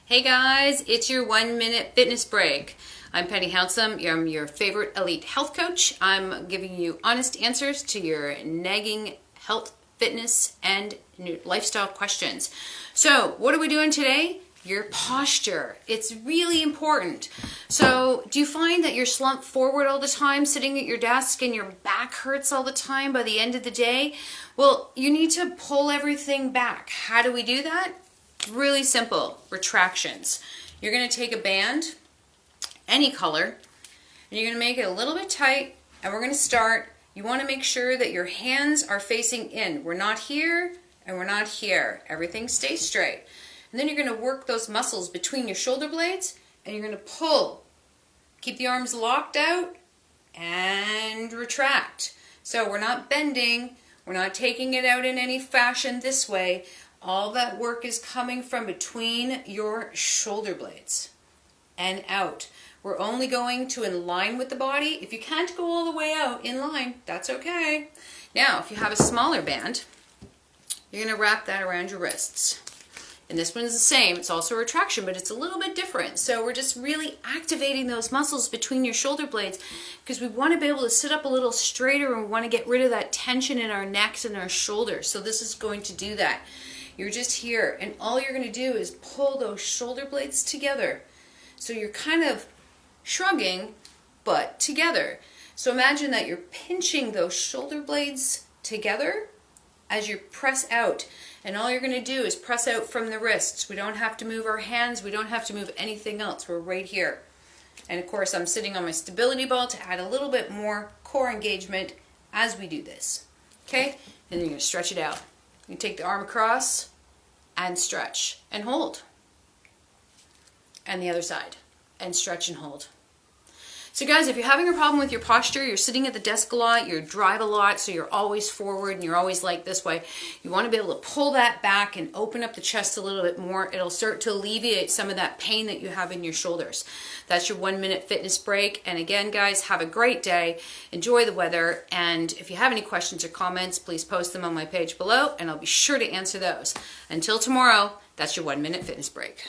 Hey guys, it's your 1 minute fitness break. I'm Penny Hounsome. I'm your favorite elite health coach. I'm giving you honest answers to your nagging health, fitness, and lifestyle questions. So, what are we doing today? Your posture. It's really important. So, do you find that you're slumped forward all the time, sitting at your desk, and your back hurts all the time by the end of the day? Well, you need to pull everything back. How do we do that? Really simple, retractions. You're going to take a band, any color, and you're going to make it a little bit tight, and we're going to start. You want to make sure that your hands are facing in. We're not here, and we're not here. Everything stays straight. And then you're going to work those muscles between your shoulder blades, and you're going to pull. Keep the arms locked out, and retract. So we're not bending. We're not taking it out in any fashion this way. All that work is coming from between your shoulder blades and out. We're only going to in line with the body. If you can't go all the way out in line, that's okay. Now, if you have a smaller band, you're going to wrap that around your wrists. And this one's the same. It's also a retraction, but it's a little bit different. So we're just really activating those muscles between your shoulder blades because we want to be able to sit up a little straighter and we want to get rid of that tension in our necks and our shoulders. So this is going to do that. You're just here, and all you're going to do is pull those shoulder blades together. So you're kind of shrugging, but together. So imagine that you're pinching those shoulder blades together as you press out. And all you're going to do is press out from the wrists. We don't have to move our hands. We don't have to move anything else. We're right here. And of course, I'm sitting on my stability ball to add a little bit more core engagement as we do this. Okay? And then you're going to stretch it out. You take the arm across and stretch and hold. And the other side and stretch and hold. So guys, if you're having a problem with your posture, you're sitting at the desk a lot, you drive a lot, so you're always forward and you're always like this way, you want to be able to pull that back and open up the chest a little bit more. It'll start to alleviate some of that pain that you have in your shoulders. That's your 1 minute fitness break. And again, guys, have a great day. Enjoy the weather. And if you have any questions or comments, please post them on my page below and I'll be sure to answer those. Until tomorrow, that's your 1 minute fitness break.